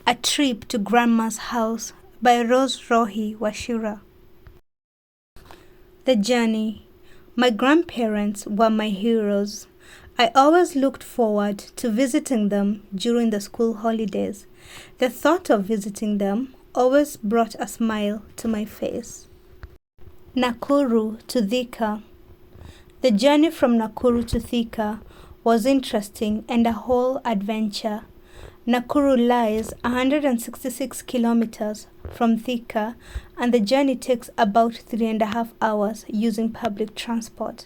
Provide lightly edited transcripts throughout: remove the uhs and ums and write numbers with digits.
A Trip to Grandma's House by Rose Rohi Washira. The journey. My grandparents were my heroes. I always looked forward to visiting them during the school holidays. The thought of visiting them always brought a smile to my face. Nakuru to Thika. The journey from Nakuru to Thika was interesting and a whole adventure. Nakuru lies 166 kilometers from Thika, and the journey takes about 3.5 hours using public transport.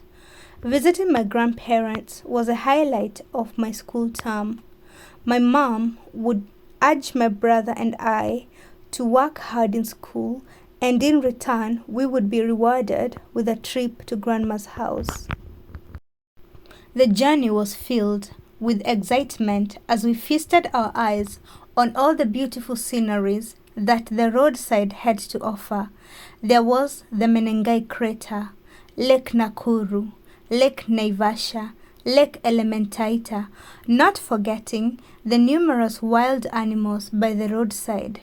Visiting my grandparents was a highlight of my school term. My mom would urge my brother and I to work hard in school, and in return, we would be rewarded with a trip to Grandma's house. The journey was filled with excitement as we feasted our eyes on all the beautiful sceneries that the roadside had to offer. There was the Menengai crater, Lake Nakuru, Lake Naivasha, Lake Elementaita, not forgetting the numerous wild animals by the roadside.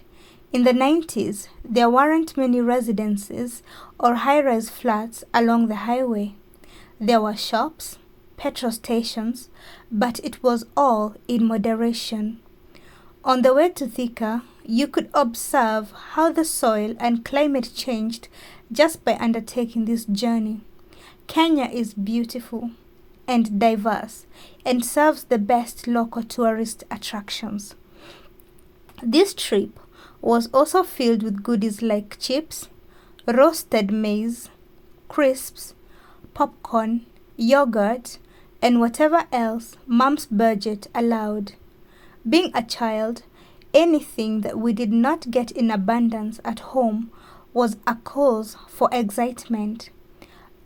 In the 90s, there weren't many residences or high-rise flats along the highway. There were shops, petrol stations, but it was all in moderation. On the way to Thika, you could observe how the soil and climate changed just by undertaking this journey. Kenya is beautiful and diverse and serves the best local tourist attractions. This trip was also filled with goodies like chips, roasted maize, crisps, popcorn, yogurt, and whatever else Mom's budget allowed. Being a child, anything that we did not get in abundance at home was a cause for excitement.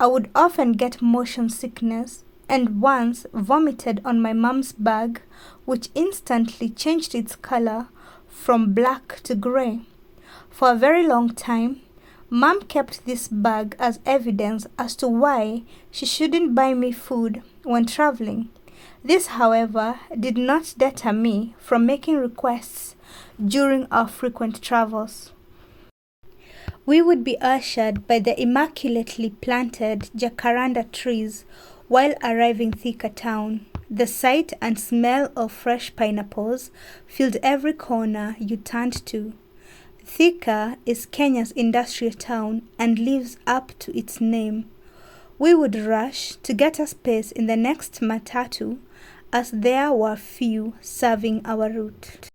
I would often get motion sickness and once vomited on my mom's bag, which instantly changed its color from black to gray. For a very long time, Mom kept this bag as evidence as to why she shouldn't buy me food when traveling. This, however, did not deter me from making requests during our frequent travels. We would be ushered by the immaculately planted jacaranda trees while arriving Thika town. The sight and smell of fresh pineapples filled every corner you turned to. Thika is Kenya's industrial town and lives up to its name. We would rush to get a space in the next matatu as there were few serving our route.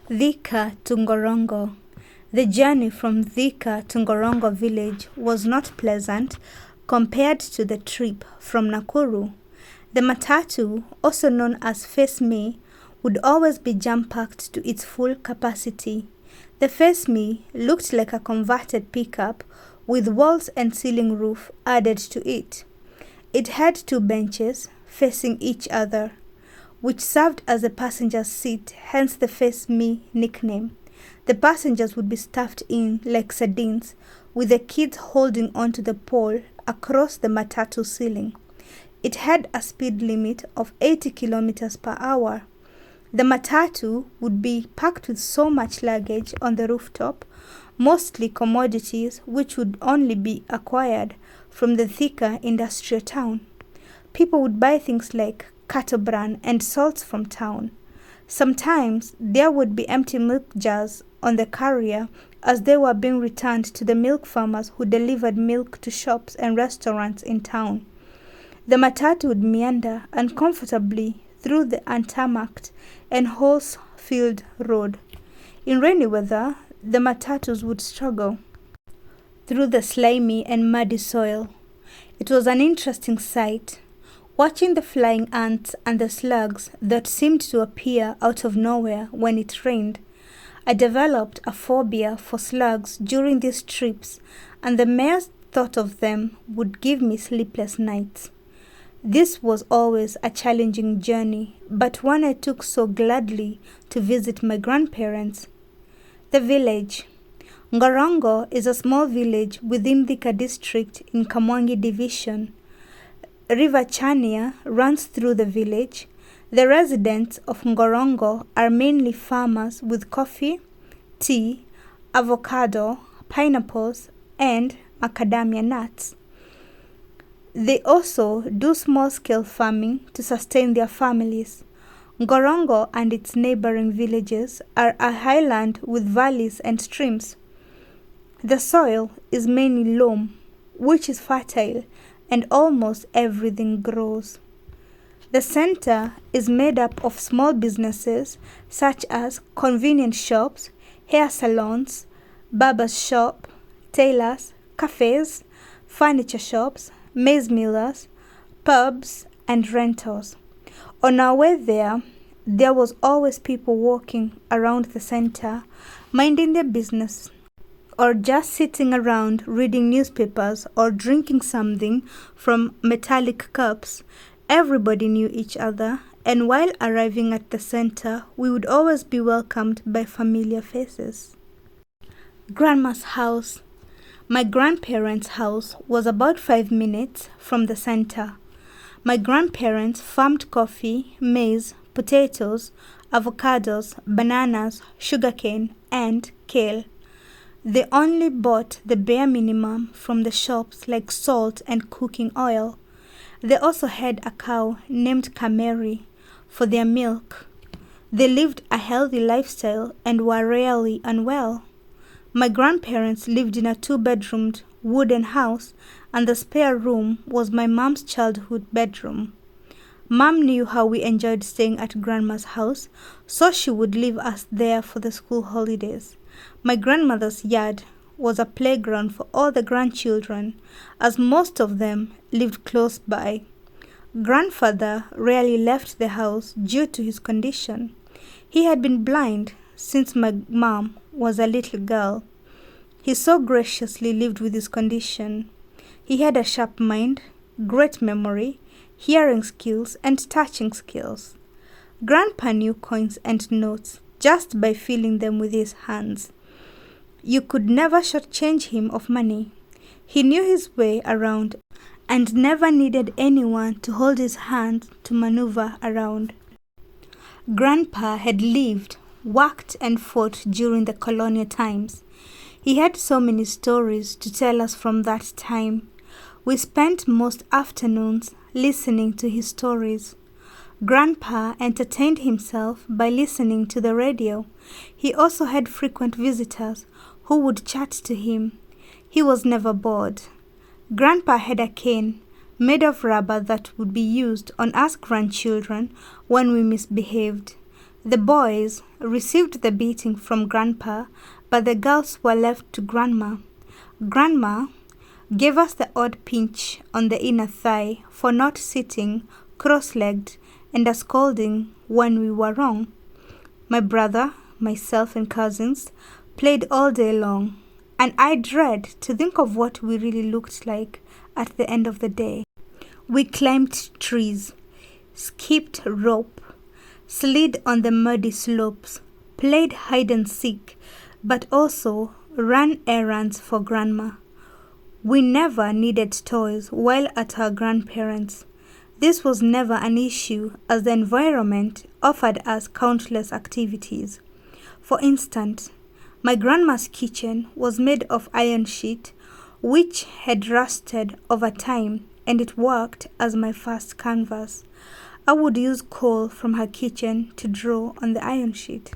Thika to Ngorongo. The journey from Thika to Ngorongo village was not pleasant compared to the trip from Nakuru. The matatu, also known as Face Me, would always be jam-packed to its full capacity. The Face Me looked like a converted pickup with walls and ceiling roof added to it. It had 2 benches facing each other, which served as a passenger's seat, hence the Face Me nickname. The passengers would be stuffed in like sardines, with the kids holding onto the pole across the matatu ceiling. It had a speed limit of 80 kilometers per hour. The matatu would be packed with so much luggage on the rooftop, mostly commodities which would only be acquired from the Thika industrial town. People would buy things like cattle bran and salts from town. Sometimes there would be empty milk jars on the carrier as they were being returned to the milk farmers who delivered milk to shops and restaurants in town. The matatu would meander uncomfortably through the untarmacked and horse-filled road. In rainy weather, the matatus would struggle through the slimy and muddy soil. It was an interesting sight, watching the flying ants and the slugs that seemed to appear out of nowhere when it rained. I developed a phobia for slugs during these trips, and the mere thought of them would give me sleepless nights. This was always a challenging journey, but one I took so gladly to visit my grandparents. The village. Ngorongo is a small village within Thika district in Kamwangi division. River Chania runs through the village. The residents of Ngorongo are mainly farmers with coffee, tea, avocado, pineapples, and macadamia nuts. They also do small-scale farming to sustain their families. Ngorongo and its neighboring villages are a highland with valleys and streams. The soil is mainly loam, which is fertile, and almost everything grows. The center is made up of small businesses such as convenience shops, hair salons, barber's shop, tailors, cafes, furniture shops, maize millers, pubs, and rentals. On our way there was always people walking around the center, minding their business, or just sitting around reading newspapers or drinking something from metallic cups. Everybody knew each other, and while arriving at the center, we would always be welcomed by familiar faces. Grandma's house. My grandparents' house was about 5 minutes from the center. My grandparents farmed coffee, maize, potatoes, avocados, bananas, sugarcane, and kale. They only bought the bare minimum from the shops like salt and cooking oil. They also had a cow named Kameri for their milk. They lived a healthy lifestyle and were rarely unwell. My grandparents lived in a 2-bedroomed wooden house, and the spare room was my mom's childhood bedroom. Mom knew how we enjoyed staying at Grandma's house, so she would leave us there for the school holidays. My grandmother's yard was a playground for all the grandchildren, as most of them lived close by. Grandfather rarely left the house due to his condition. He had been blind since my mom was a little girl. He so graciously lived with his condition. He had a sharp mind, great memory, hearing skills, and touching skills. Grandpa knew coins and notes just by feeling them with his hands. You could never shortchange him of money. He knew his way around and never needed anyone to hold his hand to maneuver around. Grandpa had lived, worked, and fought during the colonial times. He had so many stories to tell us from that time. We spent most afternoons listening to his stories. Grandpa entertained himself by listening to the radio. He also had frequent visitors who would chat to him. He was never bored. Grandpa had a cane made of rubber that would be used on us grandchildren when we misbehaved. The boys received the beating from Grandpa, but the girls were left to Grandma. Grandma gave us the odd pinch on the inner thigh for not sitting cross-legged and a scolding when we were wrong. My brother, myself, and cousins played all day long, and I dread to think of what we really looked like at the end of the day. We climbed trees, skipped rope, slid on the muddy slopes, played hide and seek, but also ran errands for Grandma. We never needed toys while at our grandparents'. This was never an issue as the environment offered us countless activities. For instance, my grandma's kitchen was made of iron sheet, which had rusted over time, and it worked as my first canvas. I would use coal from her kitchen to draw on the iron sheet.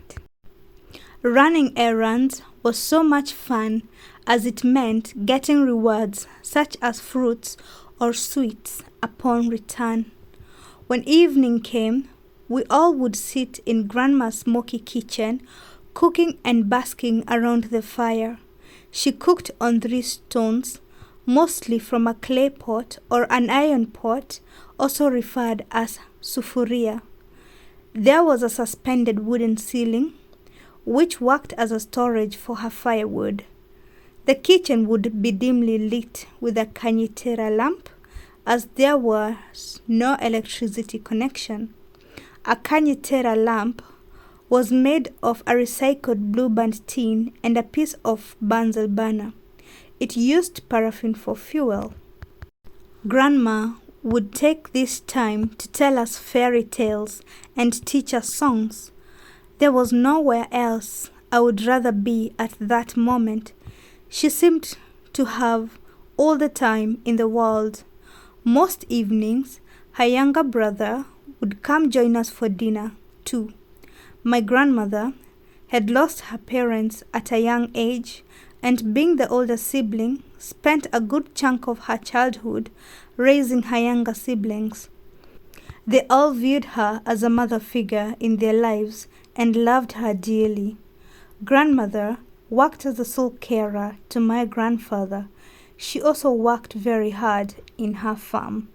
Running errands was so much fun as it meant getting rewards such as fruits or sweets upon return. When evening came, we all would sit in Grandma's smoky kitchen, cooking and basking around the fire. She cooked on 3 stones, mostly from a clay pot or an iron pot, also referred as sufuria. There was a suspended wooden ceiling, which worked as a storage for her firewood. The kitchen would be dimly lit with a kanyitera lamp, as there was no electricity connection. A kanyitera lamp was made of a recycled blue band tin and a piece of Bunsen burner. It used paraffin for fuel. Grandma would take this time to tell us fairy tales and teach us songs. There was nowhere else I would rather be at that moment. She seemed to have all the time in the world. Most evenings, her younger brother would come join us for dinner, too. My grandmother had lost her parents at a young age, and being the older sibling, spent a good chunk of her childhood raising her younger siblings. They all viewed her as a mother figure in their lives and loved her dearly. Grandmother worked as a sole carer to my grandfather. She also worked very hard in her farm,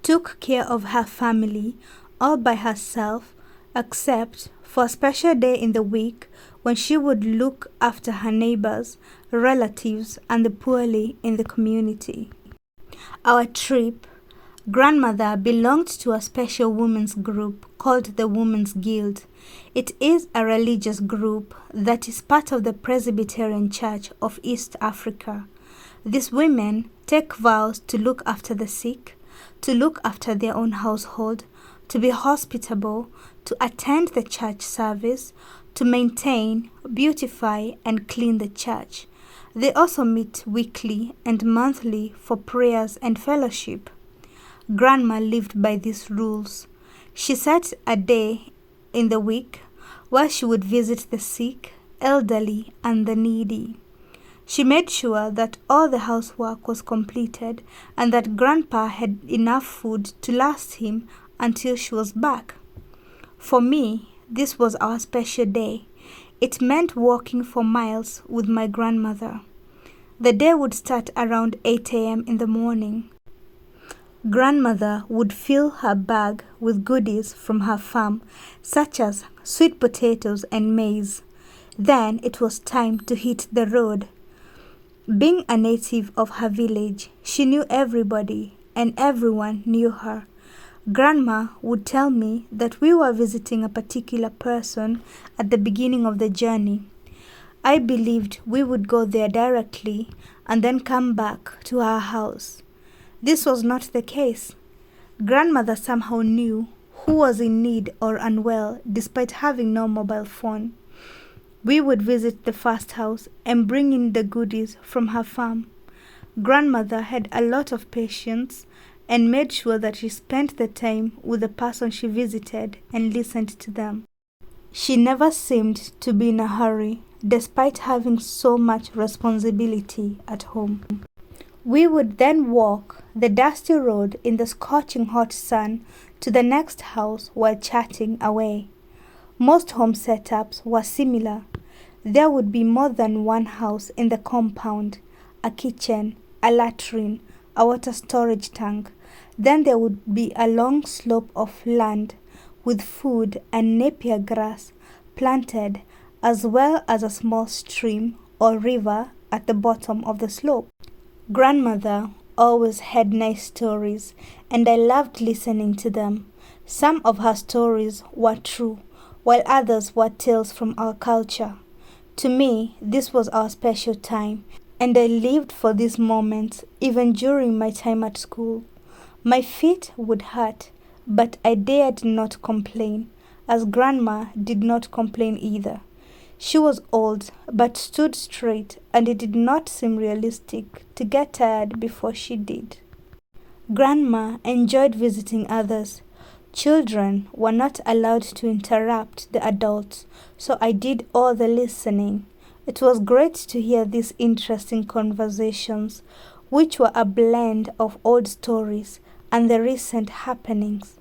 took care of her family all by herself, except for a special day in the week when she would look after her neighbors, relatives, and the poorly in the community. Our trip, grandmother belonged to a special women's group called the Women's Guild. It is a religious group that is part of the Presbyterian Church of East Africa. These women take vows to look after the sick, to look after their own household, to be hospitable, to attend the church service, to maintain, beautify, and clean the church. They also meet weekly and monthly for prayers and fellowship. Grandma lived by these rules. She set a day in the week where she would visit the sick, elderly, and the needy. She made sure that all the housework was completed and that Grandpa had enough food to last him until she was back. For me, this was our special day. It meant walking for miles with my grandmother. The day would start around 8 a.m. in the morning. Grandmother would fill her bag with goodies from her farm, such as sweet potatoes and maize. Then it was time to hit the road. Being a native of her village, she knew everybody and everyone knew her. Grandma would tell me that we were visiting a particular person at the beginning of the journey. I believed we would go there directly and then come back to our house. This was not the case. Grandmother somehow knew who was in need or unwell despite having no mobile phone. We would visit the first house and bring in the goodies from her farm. Grandmother had a lot of patience and made sure that she spent the time with the person she visited and listened to them. She never seemed to be in a hurry, despite having so much responsibility at home. We would then walk the dusty road in the scorching hot sun to the next house while chatting away. Most home setups were similar. There would be more than one house in the compound, a kitchen, a latrine, a water storage tank. Then there would be a long slope of land with food and napier grass planted, as well as a small stream or river at the bottom of the slope. Grandmother always had nice stories, and I loved listening to them. Some of her stories were true, while others were tales from our culture. To me, this was our special time, and I lived for these moments even during my time at school. My feet would hurt, but I dared not complain, as Grandma did not complain either. She was old, but stood straight, and it did not seem realistic to get tired before she did. Grandma enjoyed visiting others. Children were not allowed to interrupt the adults, so I did all the listening. It was great to hear these interesting conversations, which were a blend of old stories and the recent happenings.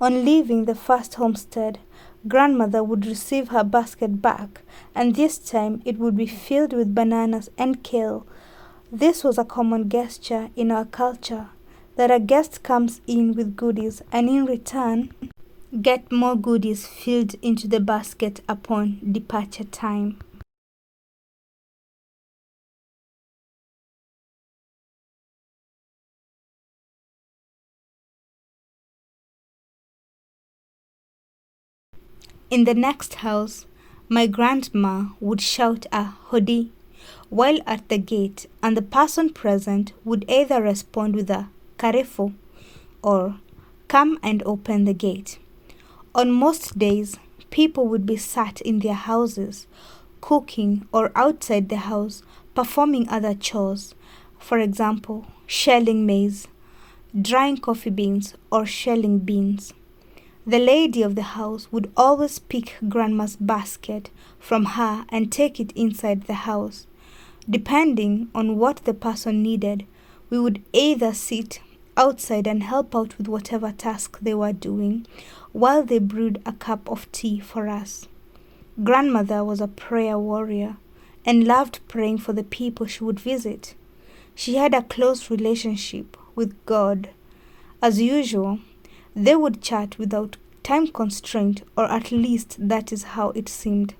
On leaving the first homestead, Grandmother would receive her basket back, and this time it would be filled with bananas and kale. This was a common gesture in our culture, that a guest comes in with goodies and in return get more goodies filled into the basket upon departure time. In the next house, my grandma would shout a hodi while at the gate, and the person present would either respond with a karefo, or "Come and open the gate." On most days, people would be sat in their houses, cooking, or outside the house, performing other chores. For example, shelling maize, drying coffee beans, or shelling beans. The lady of the house would always pick Grandma's basket from her and take it inside the house. Depending on what the person needed, we would either sit outside and help out with whatever task they were doing while they brewed a cup of tea for us. Grandmother was a prayer warrior and loved praying for the people she would visit. She had a close relationship with God. As usual, they would chat without time constraint, or at least that is how it seemed.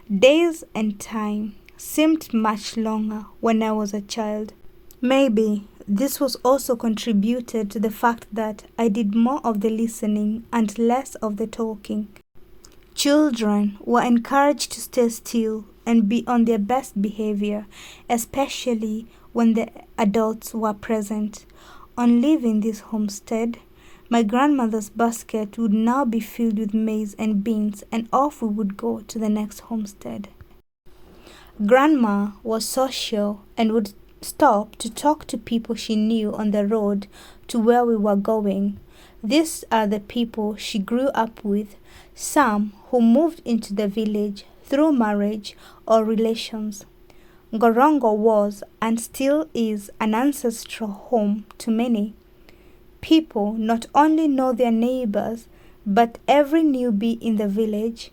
Days and time seemed much longer when I was a child. Maybe this was also contributed to the fact that I did more of the listening and less of the talking. Children were encouraged to stay still and be on their best behavior, especially when the adults were present. On leaving this homestead, my grandmother's basket would now be filled with maize and beans, and off we would go to the next homestead. Grandma was social and would stop to talk to people she knew on the road to where we were going. These are the people she grew up with, some who moved into the village through marriage or relations. Gorongo was and still is an ancestral home to many. People not only know their neighbors, but every newbie in the village.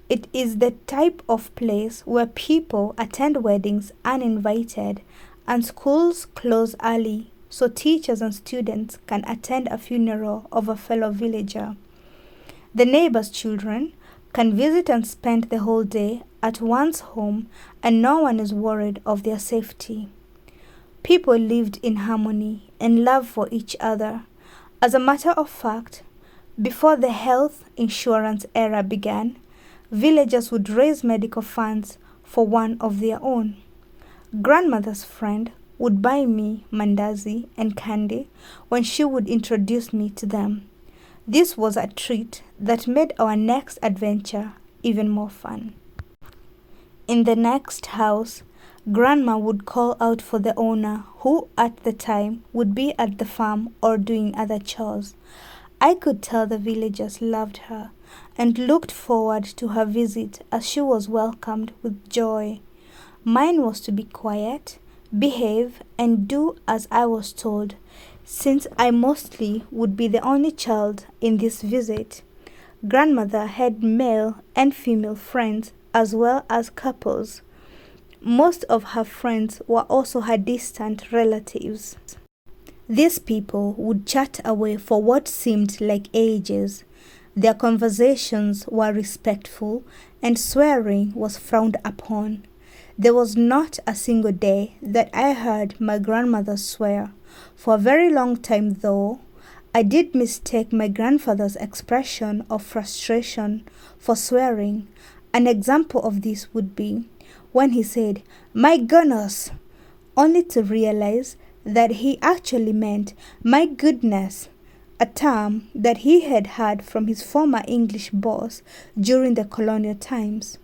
It is the type of place where people attend weddings uninvited, and schools close early so teachers and students can attend a funeral of a fellow villager. The neighbors' children can visit and spend the whole day at one's home, and no one is worried of their safety. People lived in harmony and love for each other. As a matter of fact, before the health insurance era began, villagers would raise medical funds for one of their own. Grandmother's friend would buy me mandazi and candy when she would introduce me to them. This was a treat that made our next adventure even more fun. In the next house, Grandma would call out for the owner, who at the time would be at the farm or doing other chores. I could tell the villagers loved her and looked forward to her visit, as she was welcomed with joy. Mine was to be quiet, behave, and do as I was told, since I mostly would be the only child in this visit. Grandmother had male and female friends as well as couples. Most of her friends were also her distant relatives. These people would chat away for what seemed like ages. Their conversations were respectful, and swearing was frowned upon. There was not a single day that I heard my grandmother swear. For a very long time, though, I did mistake my grandfather's expression of frustration for swearing. An example of this would be when he said, "My goodness," only to realize that he actually meant "my goodness," a term that he had heard from his former English boss during the colonial times.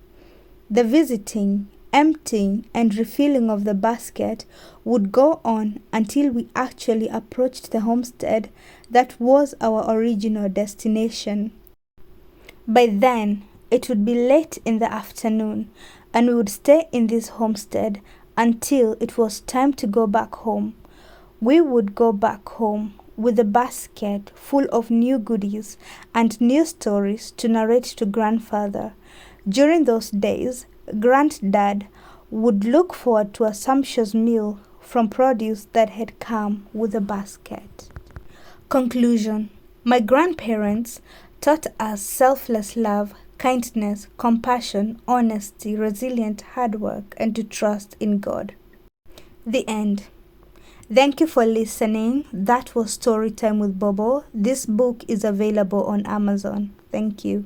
The visiting, emptying, and refilling of the basket would go on until we actually approached the homestead that was our original destination. By then, it would be late in the afternoon, and we would stay in this homestead until it was time to go back home. We would go back home with a basket full of new goodies and new stories to narrate to grandfather. During those days, Granddad would look forward to a sumptuous meal from produce that had come with the basket. Conclusion. My grandparents taught us selfless love, kindness, compassion, honesty, resilient hard work, and to trust in God. The end. Thank you for listening. That was Storytime with Bobo. This book is available on Amazon. Thank you.